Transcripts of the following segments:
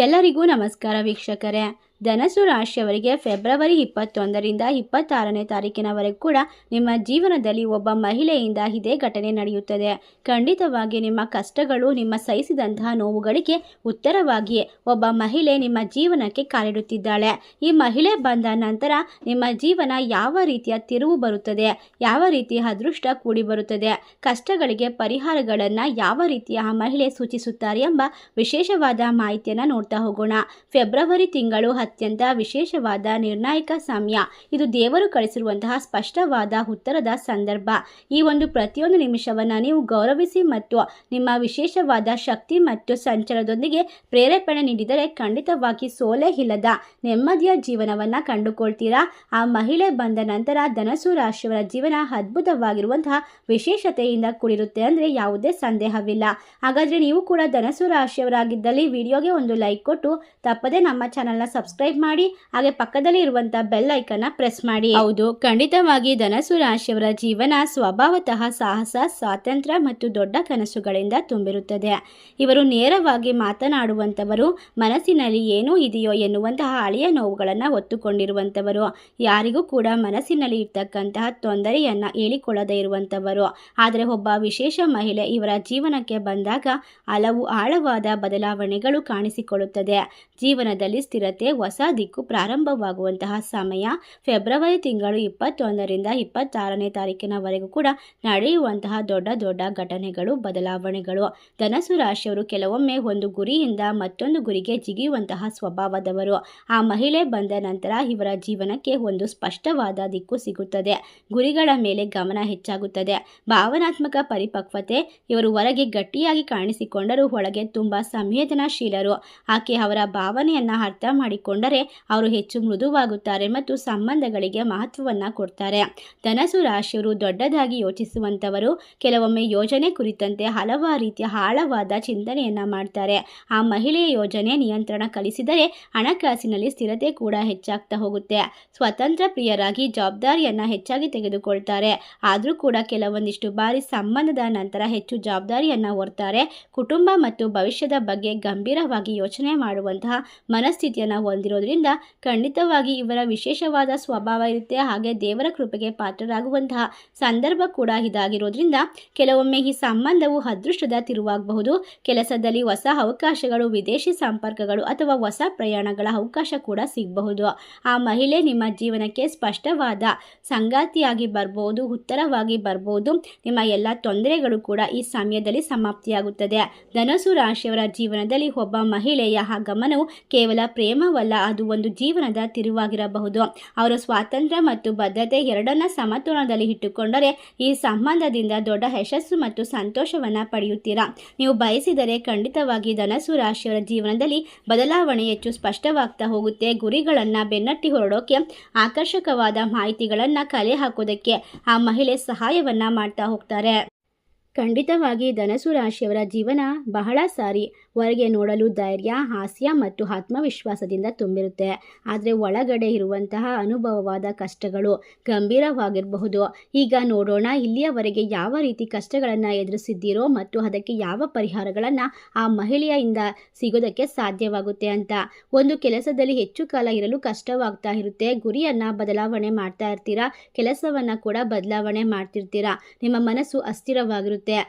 ಎಲ್ಲರಿಗೂ ನಮಸ್ಕಾರ ವೀಕ್ಷಕರೇ. ಧನಸ್ಸು ರಾಶಿಯವರಿಗೆ ಫೆಬ್ರವರಿ 21ರಿಂದ 26ನೇ ತಾರೀಕಿನವರೆಗೂ ಕೂಡ ನಿಮ್ಮ ಜೀವನದಲ್ಲಿ ಒಬ್ಬ ಮಹಿಳೆಯಿಂದ ಇದೇ ಘಟನೆ ನಡೆಯುತ್ತದೆ. ಖಂಡಿತವಾಗಿ ನಿಮ್ಮ ಕಷ್ಟಗಳು, ನಿಮ್ಮ ಸಹಿಸಿದಂತಹ ನೋವುಗಳಿಗೆ ಉತ್ತರವಾಗಿ ಒಬ್ಬ ಮಹಿಳೆ ನಿಮ್ಮ ಜೀವನಕ್ಕೆ ಕಾಲಿಡುತ್ತಿದ್ದಾಳೆ. ಈ ಮಹಿಳೆ ಬಂದ ನಂತರ ನಿಮ್ಮ ಜೀವನ ಯಾವ ರೀತಿಯ ತಿರುವು ಬರುತ್ತದೆ, ಯಾವ ರೀತಿಯ ಅದೃಷ್ಟ ಕೂಡಿ ಬರುತ್ತದೆ, ಕಷ್ಟಗಳಿಗೆ ಪರಿಹಾರಗಳನ್ನು ಯಾವ ರೀತಿಯ ಆ ಮಹಿಳೆ ಸೂಚಿಸುತ್ತಾರೆ ಎಂಬ ವಿಶೇಷವಾದ ಮಾಹಿತಿಯನ್ನು ನೋಡ್ತಾ ಹೋಗೋಣ. ಫೆಬ್ರವರಿ ತಿಂಗಳು ಅತ್ಯಂತ ವಿಶೇಷವಾದ ನಿರ್ಣಾಯಕ ಸಮಯ. ಇದು ದೇವರು ಕಳಿಸಿರುವಂತಹ ಸ್ಪಷ್ಟವಾದ ಉತ್ತರದ ಸಂದರ್ಭ. ಈ ಒಂದು ಪ್ರತಿಯೊಂದು ನಿಮಿಷವನ್ನು ನೀವು ಗೌರವಿಸಿ ಮತ್ತು ನಿಮ್ಮ ವಿಶೇಷವಾದ ಶಕ್ತಿ ಮತ್ತು ಸಂಚಾರದೊಂದಿಗೆ ಪ್ರೇರೇಪಣೆ ನೀಡಿದರೆ ಖಂಡಿತವಾಗಿ ಸೋಲೆ ಇಲ್ಲದ ನೆಮ್ಮದಿಯ ಜೀವನವನ್ನು ಕಂಡುಕೊಳ್ತೀರಾ. ಆ ಮಹಿಳೆ ಬಂದ ನಂತರ ಧನಸ್ಸು ರಾಶಿಯವರ ಜೀವನ ಅದ್ಭುತವಾಗಿರುವಂತಹ ವಿಶೇಷತೆಯಿಂದ ಕೂಡಿರುತ್ತೆ ಅಂದರೆ ಯಾವುದೇ ಸಂದೇಹವಿಲ್ಲ. ಹಾಗಾದರೆ ನೀವು ಕೂಡ ಧನಸ್ಸು ರಾಶಿಯವರಾಗಿದ್ದಲ್ಲಿ ವಿಡಿಯೋಗೆ ಒಂದು ಲೈಕ್ ಕೊಟ್ಟು ತಪ್ಪದೆ ನಮ್ಮ ಚಾನಲ್ನ ಸಬ್ಸ್ಕ್ರೈಬ್ ಮಾಡಿ, ಹಾಗೆ ಪಕ್ಕದಲ್ಲಿ ಇರುವಂತಹ ಬೆಲ್ ಐಕನ್ನ ಪ್ರೆಸ್ ಮಾಡಿ. ಹೌದು, ಖಂಡಿತವಾಗಿ ಧನಸ್ಸು ರಾಶಿಯವರ ಜೀವನ ಸ್ವಭಾವತಃ ಸಾಹಸ, ಸ್ವಾತಂತ್ರ್ಯ ಮತ್ತು ದೊಡ್ಡ ಕನಸುಗಳಿಂದ ತುಂಬಿರುತ್ತದೆ. ಇವರು ನೇರವಾಗಿ ಮಾತನಾಡುವಂಥವರು, ಮನಸ್ಸಿನಲ್ಲಿ ಏನೂ ಇದೆಯೋ ಎನ್ನುವಂತಹ ಹಳೆಯ ನೋವುಗಳನ್ನು ಹೊತ್ತುಕೊಂಡಿರುವಂಥವರು, ಯಾರಿಗೂ ಕೂಡ ಮನಸ್ಸಿನಲ್ಲಿ ಇರ್ತಕ್ಕಂತಹ ತೊಂದರೆಯನ್ನು ಹೇಳಿಕೊಳ್ಳದೇ ಇರುವಂಥವರು. ಆದರೆ ಒಬ್ಬ ವಿಶೇಷ ಮಹಿಳೆ ಇವರ ಜೀವನಕ್ಕೆ ಬಂದಾಗ ಹಲವು ಆಳವಾದ ಬದಲಾವಣೆಗಳು ಕಾಣಿಸಿಕೊಳ್ಳುತ್ತದೆ. ಜೀವನದಲ್ಲಿ ಸ್ಥಿರತೆ, ಹೊಸ ದಿಕ್ಕು ಪ್ರಾರಂಭವಾಗುವಂತಹ ಸಮಯ. ಫೆಬ್ರವರಿ ತಿಂಗಳು 21ರಿಂದ 26ನೇ ತಾರೀಕಿನವರೆಗೂ ಕೂಡ ನಡೆಯುವಂತಹ ದೊಡ್ಡ ದೊಡ್ಡ ಘಟನೆಗಳು, ಬದಲಾವಣೆಗಳು. ಧನಸ್ಸು ರಾಶಿಯವರು ಕೆಲವೊಮ್ಮೆ ಒಂದು ಗುರಿಯಿಂದ ಮತ್ತೊಂದು ಗುರಿಗೆ ಜಿಗಿಯುವಂತಹ ಸ್ವಭಾವದವರು. ಆ ಮಹಿಳೆ ಬಂದ ನಂತರ ಇವರ ಜೀವನಕ್ಕೆ ಒಂದು ಸ್ಪಷ್ಟವಾದ ದಿಕ್ಕು ಸಿಗುತ್ತದೆ. ಗುರಿಗಳ ಮೇಲೆ ಗಮನ ಹೆಚ್ಚಾಗುತ್ತದೆ. ಭಾವನಾತ್ಮಕ ಪರಿಪಕ್ವತೆ. ಇವರು ಹೊರಗೆ ಗಟ್ಟಿಯಾಗಿ ಕಾಣಿಸಿಕೊಂಡರೂ ಒಳಗೆ ತುಂಬಾ ಸಂವೇದನಾಶೀಲರು. ಆಕೆ ಅವರ ಭಾವನೆಯನ್ನು ಅರ್ಥ ಮಾಡಿಕೊಂಡರೆ ಅವರು ಹೆಚ್ಚು ಮೃದುವಾಗುತ್ತಾರೆ ಮತ್ತು ಸಂಬಂಧಗಳಿಗೆ ಮಹತ್ವವನ್ನು ಕೊಡ್ತಾರೆ. ಧನಸ್ಸು ರಾಶಿಯವರು ದೊಡ್ಡದಾಗಿ ಯೋಚಿಸುವಂಥವರು. ಕೆಲವೊಮ್ಮೆ ಯೋಜನೆ ಕುರಿತಂತೆ ಹಲವಾರು ರೀತಿಯ ಆಳವಾದ ಚಿಂತನೆಯನ್ನು ಮಾಡ್ತಾರೆ. ಆ ಮಹಿಳೆಯ ಯೋಜನೆ ನಿಯಂತ್ರಣ ಕಲಿಸಿದರೆ ಹಣಕಾಸಿನಲ್ಲಿ ಸ್ಥಿರತೆ ಕೂಡ ಹೆಚ್ಚಾಗ್ತಾ ಹೋಗುತ್ತೆ. ಸ್ವತಂತ್ರ ಪ್ರಿಯರಾಗಿ ಜವಾಬ್ದಾರಿಯನ್ನು ಹೆಚ್ಚಾಗಿ ತೆಗೆದುಕೊಳ್ತಾರೆ. ಆದರೂ ಕೂಡ ಕೆಲವೊಂದಿಷ್ಟು ಬಾರಿ ಸಂಬಂಧದ ನಂತರ ಹೆಚ್ಚು ಜವಾಬ್ದಾರಿಯನ್ನು ಹೊರ್ತಾರೆ. ಕುಟುಂಬ ಮತ್ತು ಭವಿಷ್ಯದ ಬಗ್ಗೆ ಗಂಭೀರವಾಗಿ ಯೋಚನೆ ಮಾಡುವಂತಹ ಮನಸ್ಥಿತಿಯನ್ನು ಹೊಂದಿರೋದ್ರಿಂದ ಖಂಡಿತವಾಗಿ ಇವರ ವಿಶೇಷವಾದ ಸ್ವಭಾವ ಇರುತ್ತೆ. ಹಾಗೆ ದೇವರ ಕೃಪೆಗೆ ಪಾತ್ರರಾಗುವಂತಹ ಸಂದರ್ಭ ಕೂಡ ಇದಾಗಿರೋದ್ರಿಂದ ಕೆಲವೊಮ್ಮೆ ಈ ಸಂಬಂಧವು ಅದೃಷ್ಟದ ತಿರುವಾಗಬಹುದು. ಕೆಲಸದಲ್ಲಿ ಹೊಸ ಅವಕಾಶಗಳು, ವಿದೇಶಿ ಸಂಪರ್ಕಗಳು ಅಥವಾ ಹೊಸ ಪ್ರಯಾಣಗಳ ಅವಕಾಶ ಕೂಡ ಸಿಗಬಹುದು. ಆ ಮಹಿಳೆ ನಿಮ್ಮ ಜೀವನಕ್ಕೆ ಸ್ಪಷ್ಟವಾದ ಸಂಗಾತಿಯಾಗಿ ಬರ್ಬೋದು, ಉತ್ತರವಾಗಿ ಬರ್ಬೋದು. ನಿಮ್ಮ ಎಲ್ಲ ತೊಂದರೆಗಳು ಕೂಡ ಈ ಸಮಯದಲ್ಲಿ ಸಮಾಪ್ತಿಯಾಗುತ್ತದೆ. ಧನಸ್ಸು ರಾಶಿಯವರ ಜೀವನದಲ್ಲಿ ಒಬ್ಬ ಮಹಿಳೆಯ ಆಗಮನವು ಕೇವಲ ಪ್ರೇಮವಲ್ಲ, ಅದು ಒಂದು ಜೀವನದ ತಿರುವಾಗಿರಬಹುದು. ಅವರು ಸ್ವಾತಂತ್ರ್ಯ ಮತ್ತು ಬದ್ಧತೆ ಎರಡನ್ನ ಸಮತೋಲನದಲ್ಲಿ ಇಟ್ಟುಕೊಂಡರೆ ಈ ಸಂಬಂಧದಿಂದ ದೊಡ್ಡ ಯಶಸ್ಸು ಮತ್ತು ಸಂತೋಷವನ್ನು ಪಡೆಯುತ್ತೀರಾ. ನೀವು ಬಯಸಿದರೆ ಖಂಡಿತವಾಗಿ ಧನಸ್ಸು ರಾಶಿಯವರ ಜೀವನದಲ್ಲಿ ಬದಲಾವಣೆ ಹೆಚ್ಚು ಸ್ಪಷ್ಟವಾಗ್ತಾ ಹೋಗುತ್ತೆ. ಗುರಿಗಳನ್ನು ಬೆನ್ನಟ್ಟಿ ಹೊರಡೋಕೆ, ಆಕರ್ಷಕವಾದ ಮಾಹಿತಿಗಳನ್ನು ಕಲೆ ಹಾಕೋದಕ್ಕೆ ಆ ಮಹಿಳೆ ಸಹಾಯವನ್ನು ಮಾಡ್ತಾ ಹೋಗ್ತಾರೆ. ಖಂಡಿತವಾಗಿ ಧನಸ್ಸು ರಾಶಿಯವರ ಜೀವನ ಬಹಳ ಸಾರಿ ಹೊರಗೆ ನೋಡಲು ಧೈರ್ಯ, ಹಾಸ್ಯ ಮತ್ತು ಆತ್ಮವಿಶ್ವಾಸದಿಂದ ತುಂಬಿರುತ್ತೆ. ಆದರೆ ಒಳಗಡೆ ಇರುವಂತಹ ಅನುಭವವಾದ ಕಷ್ಟಗಳು ಗಂಭೀರವಾಗಿರಬಹುದು. ಈಗ ನೋಡೋಣ ಇಲ್ಲಿಯವರೆಗೆ ಯಾವ ರೀತಿ ಕಷ್ಟಗಳನ್ನು ಎದುರಿಸಿದ್ದೀರೋ ಮತ್ತು ಅದಕ್ಕೆ ಯಾವ ಪರಿಹಾರಗಳನ್ನು ಆ ಮಹಿಳೆಯಿಂದ ಸಿಗೋದಕ್ಕೆ ಸಾಧ್ಯವಾಗುತ್ತೆ ಅಂತ. ಒಂದು ಕೆಲಸದಲ್ಲಿ ಹೆಚ್ಚು ಕಾಲ ಇರಲು ಕಷ್ಟವಾಗ್ತಾ ಇರುತ್ತೆ. ಗುರಿಯನ್ನು ಬದಲಾವಣೆ ಮಾಡ್ತಾ ಇರ್ತೀರಾ, ಕೆಲಸವನ್ನು ಕೂಡ ಬದಲಾವಣೆ ಮಾಡ್ತಿರ್ತೀರಾ. ನಿಮ್ಮ ಮನಸ್ಸು ಅಸ್ಥಿರವಾಗಿರುತ್ತೆ.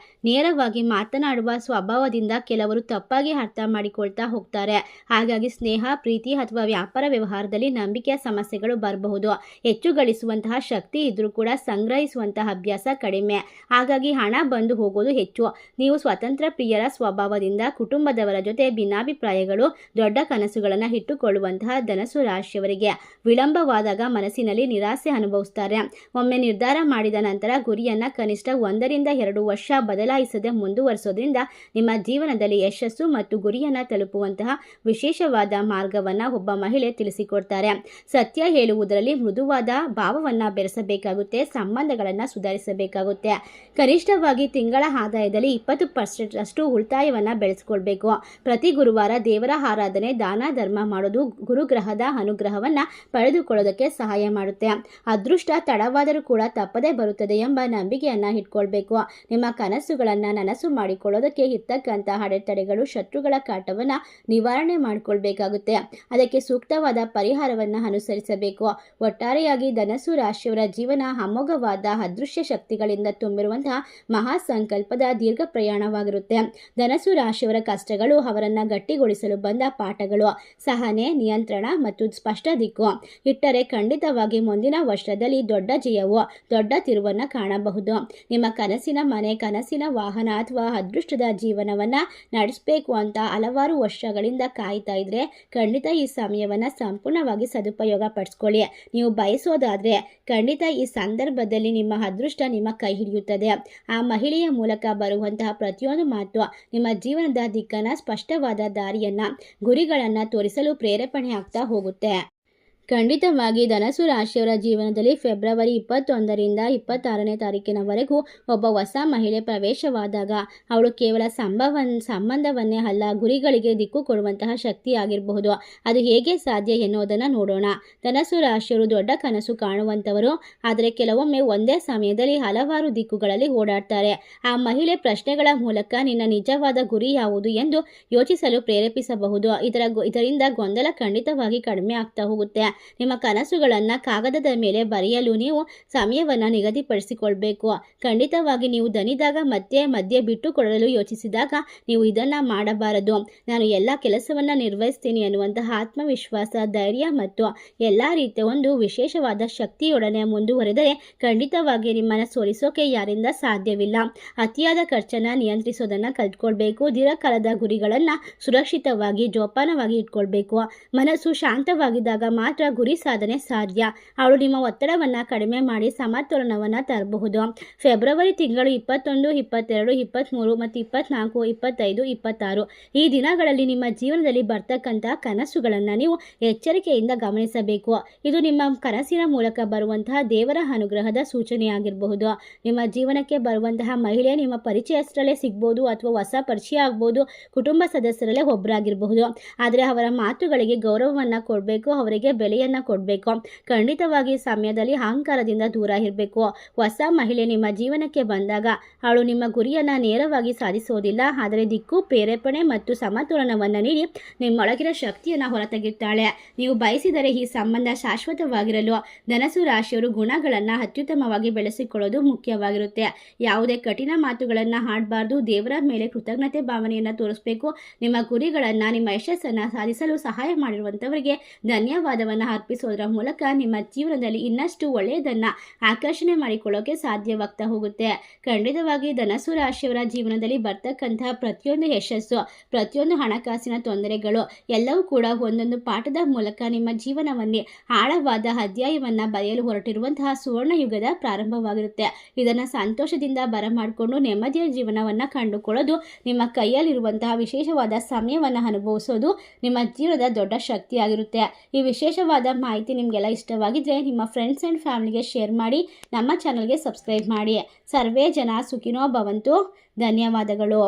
ನೇರವಾಗಿ ಮಾತನಾಡುವ ಸ್ವಭಾವದಿಂದ ಕೆಲವರು ತಪ್ಪಾಗಿ ಅರ್ಥ ಮಾಡಿಕೊಳ್ತಾ ಹೋಗ್ತಾರೆ. ಹಾಗಾಗಿ ಸ್ನೇಹ, ಪ್ರೀತಿ ಅಥವಾ ವ್ಯಾಪಾರ ವ್ಯವಹಾರದಲ್ಲಿ ನಂಬಿಕೆಯ ಸಮಸ್ಯೆಗಳು ಬರಬಹುದು. ಹೆಚ್ಚು ಗಳಿಸುವಂತಹ ಶಕ್ತಿ ಇದ್ರೂ ಕೂಡ ಸಂಗ್ರಹಿಸುವಂತಹ ಅಭ್ಯಾಸ ಕಡಿಮೆ. ಹಾಗಾಗಿ ಹಣ ಬಂದು ಹೋಗೋದು ಹೆಚ್ಚು. ನೀವು ಸ್ವತಂತ್ರ ಪ್ರಿಯರ ಸ್ವಭಾವದಿಂದ ಕುಟುಂಬದವರ ಜೊತೆ ಭಿನ್ನಾಭಿಪ್ರಾಯಗಳು, ದೊಡ್ಡ ಕನಸುಗಳನ್ನು ಇಟ್ಟುಕೊಳ್ಳುವಂತಹ ಧನಸ್ಸು ರಾಶಿಯವರಿಗೆ ವಿಳಂಬವಾದಾಗ ಮನಸ್ಸಿನಲ್ಲಿ ನಿರಾಸೆ ಅನುಭವಿಸ್ತಾರೆ. ಒಮ್ಮೆ ನಿರ್ಧಾರ ಮಾಡಿದ ನಂತರ ಗುರಿಯನ್ನು ಕನಿಷ್ಠ 1 ರಿಂದ 2 ವರ್ಷ ಬದಲಾಯಿಸದೆ ಮುಂದುವರಿಸೋದ್ರಿಂದ ನಿಮ್ಮ ಜೀವನದಲ್ಲಿ ಯಶಸ್ಸು ಮತ್ತು ಗುರಿಯನ್ನು ತಲುಪುವಂತಹ ವಿಶೇಷವಾದ ಮಾರ್ಗವನ್ನು ಒಬ್ಬ ಮಹಿಳೆ ತಿಳಿಸಿಕೊಡ್ತಾರೆ. ಸತ್ಯ ಹೇಳುವುದರಲ್ಲಿ ಮೃದುವಾದ ಭಾವವನ್ನು ಬೆರೆಸಬೇಕಾಗುತ್ತೆ. ಸಂಬಂಧಗಳನ್ನು ಸುಧಾರಿಸಬೇಕಾಗುತ್ತೆ. ಕನಿಷ್ಠವಾಗಿ ತಿಂಗಳ ಆದಾಯದಲ್ಲಿ 20% ಉಳಿತಾಯವನ್ನು ಬೆಳೆಸ್ಕೊಳ್ಬೇಕು. ಪ್ರತಿ ಗುರುವಾರ ದೇವರ ಆರಾಧನೆ, ದಾನ ಧರ್ಮ ಮಾಡೋದು ಗುರುಗ್ರಹದ ಅನುಗ್ರಹವನ್ನು ಪಡೆದುಕೊಳ್ಳೋದಕ್ಕೆ ಸಹಾಯ ಮಾಡುತ್ತೆ. ಅದೃಷ್ಟ ತಡವಾದರೂ ಕೂಡ ತಪ್ಪದೇ ಬರುತ್ತದೆ ಎಂಬ ನಂಬಿಕೆಯನ್ನು ಇಟ್ಕೊಳ್ಬೇಕು. ನಿಮ್ಮ ಕನಸುಗಳನ್ನು ನನಸು ಮಾಡಿಕೊಳ್ಳೋದಕ್ಕೆ ಇರ್ತಕ್ಕಂಥ ಅಡೆತಡೆಗಳು, ಶತ್ರುಗಳ ಕಾಟವನ್ನು ನಿವಾರಣೆ ಮಾಡಿಕೊಳ್ಬೇಕಾಗುತ್ತೆ. ಅದಕ್ಕೆ ಸೂಕ್ತವಾದ ಪರಿಹಾರವನ್ನು ಅನುಸರಿಸಬೇಕು. ಒಟ್ಟಾರೆಯಾಗಿ ಧನಸ್ಸು ರಾಶಿಯವರ ಜೀವನ ಅಮೋಘವಾದ ಅದೃಶ್ಯ ಶಕ್ತಿಗಳಿಂದ ತುಂಬಿರುವಂತಹ ಮಹಾಸಂಕಲ್ಪದ ದೀರ್ಘ ಪ್ರಯಾಣವಾಗಿರುತ್ತೆ. ಧನಸ್ಸು ರಾಶಿಯವರ ಕಷ್ಟಗಳು ಅವರನ್ನು ಗಟ್ಟಿಗೊಳಿಸಲು ಬಂದ ಪಾಠಗಳು. ಸಹನೆ, ನಿಯಂತ್ರಣ ಮತ್ತು ಸ್ಪಷ್ಟ ದಿಕ್ಕು ಇಟ್ಟರೆ ಖಂಡಿತವಾಗಿ ಮುಂದಿನ ವರ್ಷದಲ್ಲಿ ದೊಡ್ಡ ಜಯವು, ದೊಡ್ಡ ತಿರುವನ್ನು ಕಾಣಬಹುದು. ನಿಮ್ಮ ಕನಸಿನ ಮನೆ, ಕನಸಿನ ವಾಹನ ಅಥವಾ ಅದೃಷ್ಟದ ಜೀವನವನ್ನು ನಡೆಸಬೇಕು ಅಂತ ಹಲವಾರು ವರ್ಷಗಳಿಂದ ಕಾಯ್ತಾ ಇದ್ರೆ ಖಂಡಿತ ಈ ಸಮಯವನ್ನು ಸಂಪೂರ್ಣವಾಗಿ ಸದುಪಯೋಗ ಪಡಿಸ್ಕೊಳ್ಳಿ. ನೀವು ಬಯಸೋದಾದರೆ ಖಂಡಿತ ಈ ಸಂದರ್ಭದಲ್ಲಿ ನಿಮ್ಮ ಅದೃಷ್ಟ ನಿಮ್ಮ ಕೈ ಹಿಡಿಯುತ್ತದೆ. ಆ ಮಹಿಳೆಯ ಮೂಲಕ ಬರುವಂತಹ ಪ್ರತಿಯೊಂದು ಮಾತು ನಿಮ್ಮ ಜೀವನದ ದಿಕ್ಕನ್ನು, ಸ್ಪಷ್ಟವಾದ ದಾರಿಯನ್ನು, ಗುರಿಗಳನ್ನು ತೋರಿಸಲು ಪ್ರೇರೇಪಣೆ ಆಗ್ತಾ ಹೋಗುತ್ತೆ. ಖಂಡಿತವಾಗಿ ಧನಸ್ಸು ರಾಶಿಯವರ ಜೀವನದಲ್ಲಿ ಫೆಬ್ರವರಿ 21ರಿಂದ 26ನೇ ತಾರೀಕಿನವರೆಗೂ ಒಬ್ಬ ಹೊಸ ಮಹಿಳೆ ಪ್ರವೇಶವಾದಾಗ ಅವಳು ಕೇವಲ ಸಂಬಂಧವನ್ನೇ ಅಲ್ಲ, ಗುರಿಗಳಿಗೆ ದಿಕ್ಕು ಕೊಡುವಂತಹ ಶಕ್ತಿ ಆಗಿರಬಹುದು. ಅದು ಹೇಗೆ ಸಾಧ್ಯ ಎನ್ನುವುದನ್ನು ನೋಡೋಣ. ಧನಸ್ಸು ರಾಶಿಯವರು ದೊಡ್ಡ ಕನಸು ಕಾಣುವಂಥವರು, ಆದರೆ ಕೆಲವೊಮ್ಮೆ ಒಂದೇ ಸಮಯದಲ್ಲಿ ಹಲವಾರು ದಿಕ್ಕುಗಳಲ್ಲಿ ಓಡಾಡ್ತಾರೆ. ಆ ಮಹಿಳೆ ಪ್ರಶ್ನೆಗಳ ಮೂಲಕ ನಿನ್ನ ನಿಜವಾದ ಗುರಿ ಯಾವುದು ಎಂದು ಯೋಚಿಸಲು ಪ್ರೇರೇಪಿಸಬಹುದು. ಇದರಿಂದ ಗೊಂದಲ ಖಂಡಿತವಾಗಿ ಕಡಿಮೆ ಆಗ್ತಾ ಹೋಗುತ್ತೆ. ನಿಮ್ಮ ಕನಸುಗಳನ್ನು ಕಾಗದದ ಮೇಲೆ ಬರೆಯಲು ನೀವು ಸಮಯವನ್ನು ನಿಗದಿಪಡಿಸಿಕೊಳ್ಬೇಕು. ಖಂಡಿತವಾಗಿ ನೀವು ದಣಿದಾಗ ಮಧ್ಯೆ ಬಿಟ್ಟು ಕೊಡಲು ಯೋಚಿಸಿದಾಗ ನೀವು ಇದನ್ನು ಮಾಡಬಾರದು. ನಾನು ಎಲ್ಲ ಕೆಲಸವನ್ನು ನಿರ್ವಹಿಸ್ತೀನಿ ಅನ್ನುವಂತಹ ಆತ್ಮವಿಶ್ವಾಸ, ಧೈರ್ಯ ಮತ್ತು ಎಲ್ಲ ರೀತಿಯ ಒಂದು ವಿಶೇಷವಾದ ಶಕ್ತಿಯೊಡನೆ ಮುಂದುವರೆದರೆ ಖಂಡಿತವಾಗಿ ನಿಮ್ಮನ್ನು ಸೋಲಿಸೋಕೆ ಯಾರಿಂದ ಸಾಧ್ಯವಿಲ್ಲ. ಅತಿಯಾದ ಖರ್ಚನ್ನು ನಿಯಂತ್ರಿಸೋದನ್ನು ಕಲ್ತ್ಕೊಳ್ಬೇಕು. ದೀರ್ಘಕಾಲದ ಗುರಿಗಳನ್ನು ಸುರಕ್ಷಿತವಾಗಿ ಜೋಪಾನವಾಗಿ ಇಟ್ಕೊಳ್ಬೇಕು. ಮನಸ್ಸು ಶಾಂತವಾಗಿದ್ದಾಗ ಮಾತ್ರ ಗುರಿ ಸಾಧನೆ ಸಾಧ್ಯ. ಅವಳು ನಿಮ್ಮ ಒತ್ತಡವನ್ನು ಕಡಿಮೆ ಮಾಡಿ ಸಮತೋಲನವನ್ನು ತರಬಹುದು. ಫೆಬ್ರವರಿ ತಿಂಗಳು 21, 22, 23 ಮತ್ತು 24, 25, 26 ಈ ದಿನಗಳಲ್ಲಿ ನಿಮ್ಮ ಜೀವನದಲ್ಲಿ ಬರ್ತಕ್ಕಂಥ ಕನಸುಗಳನ್ನು ನೀವು ಎಚ್ಚರಿಕೆಯಿಂದ ಗಮನಿಸಬೇಕು. ಇದು ನಿಮ್ಮ ಕನಸಿನ ಮೂಲಕ ಬರುವಂತಹ ದೇವರ ಅನುಗ್ರಹದ ಸೂಚನೆಯಾಗಿರಬಹುದು. ನಿಮ್ಮ ಜೀವನಕ್ಕೆ ಬರುವಂತಹ ಮಹಿಳೆ ನಿಮ್ಮ ಪರಿಚಯಸ್ಥರಲ್ಲೇ ಸಿಗ್ಬೋದು ಅಥವಾ ಹೊಸ ಪರಿಚಯ ಆಗ್ಬೋದು, ಕುಟುಂಬ ಸದಸ್ಯರಲ್ಲೇ ಒಬ್ಬರಾಗಿರಬಹುದು. ಆದರೆ ಅವರ ಮಾತುಗಳಿಗೆ ಗೌರವವನ್ನು ಕೊಡಬೇಕು, ಅವರಿಗೆ ಬೆಲೆಯನ್ನು ಕೊಡಬೇಕು. ಖಂಡಿತವಾಗಿ ಸಮಯದಲ್ಲಿ ಅಹಂಕಾರದಿಂದ ದೂರ ಇರಬೇಕು. ಹೊಸ ಮಹಿಳೆ ನಿಮ್ಮ ಜೀವನಕ್ಕೆ ಬಂದಾಗ ಅವಳು ನಿಮ್ಮ ಗುರಿಯನ್ನು ನೇರವಾಗಿ ಸಾಧಿಸೋದಿಲ್ಲ, ಆದರೆ ದಿಕ್ಕು, ಪ್ರೇರೇಪಣೆ ಮತ್ತು ಸಮತೋಲನವನ್ನು ನೀಡಿ ನಿಮ್ಮೊಳಗಿನ ಶಕ್ತಿಯನ್ನು ಹೊರತೆಗೆಯುತ್ತಾಳೆ. ನೀವು ಬಯಸಿದರೆ ಈ ಸಂಬಂಧ ಶಾಶ್ವತವಾಗಿರಲು ಧನಸ್ಸು ರಾಶಿಯವರು ಗುಣಗಳನ್ನು ಅತ್ಯುತ್ತಮವಾಗಿ ಬೆಳೆಸಿಕೊಳ್ಳೋದು ಮುಖ್ಯವಾಗಿರುತ್ತೆ. ಯಾವುದೇ ಕಠಿಣ ಮಾತುಗಳನ್ನು ಆಡಬಾರ್ದು. ದೇವರ ಮೇಲೆ ಕೃತಜ್ಞತೆ ಭಾವನೆಯನ್ನು ತೋರಿಸಬೇಕು. ನಿಮ್ಮ ಗುರಿಗಳನ್ನು, ನಿಮ್ಮ ಯಶಸ್ಸನ್ನು ಸಾಧಿಸಲು ಸಹಾಯ ಮಾಡಿರುವಂಥವರಿಗೆ ಧನ್ಯವಾದವನ್ನು ಅರ್ಪಿಸೋದರ ಮೂಲಕ ನಿಮ್ಮ ಜೀವನದಲ್ಲಿ ಇನ್ನಷ್ಟು ಒಳ್ಳೆಯದನ್ನು ಆಕರ್ಷಣೆ ಮಾಡಿಕೊಳ್ಳೋಕೆ ಸಾಧ್ಯವಾಗ್ತಾ ಹೋಗುತ್ತೆ. ಖಂಡಿತವಾಗಿ ಧನಸ್ಸು ರಾಶಿಯವರ ಜೀವನದಲ್ಲಿ ಬರ್ತಕ್ಕಂತಹ ಪ್ರತಿಯೊಂದು ಯಶಸ್ಸು, ಪ್ರತಿಯೊಂದು ಹಣಕಾಸಿನ ತೊಂದರೆಗಳು ಎಲ್ಲವೂ ಕೂಡ ಒಂದೊಂದು ಪಾಠದ ಮೂಲಕ ನಿಮ್ಮ ಜೀವನವನ್ನೇ ಆಳವಾದ ಅಧ್ಯಾಯವನ್ನು ಬರೆಯಲು ಹೊರಟಿರುವಂತಹ ಸುವರ್ಣ ಯುಗದ ಪ್ರಾರಂಭವಾಗಿರುತ್ತೆ. ಇದನ್ನು ಸಂತೋಷದಿಂದ ಬರಮಾಡಿಕೊಂಡು ನೆಮ್ಮದಿಯ ಜೀವನವನ್ನು ಕಂಡುಕೊಳ್ಳೋದು, ನಿಮ್ಮ ಕೈಯಲ್ಲಿರುವಂತಹ ವಿಶೇಷವಾದ ಸಮಯವನ್ನು ಅನುಭವಿಸೋದು ನಿಮ್ಮ ಜೀವನದ ದೊಡ್ಡ ಶಕ್ತಿಯಾಗಿರುತ್ತೆ. ಈ ವಿಶೇಷವಾದ ಮಾಹಿತಿ ನಿಮಗೆಲ್ಲ ಇಷ್ಟವಾಗಿದ್ದರೆ ನಿಮ್ಮ ಫ್ರೆಂಡ್ಸ್ ಆ್ಯಂಡ್ ಫ್ಯಾಮಿಲಿಗೆ ಶೇರ್ ಮಾಡಿ, ನಮ್ಮ ಚಾನಲ್ಗೆ ಸಬ್ಸ್ಕ್ರೈಬ್ ಮಾಡಿ. ಸರ್ವೇ ಜನ ಸುಖಿನೋ ಭವಂತು. ಧನ್ಯವಾದಗಳು.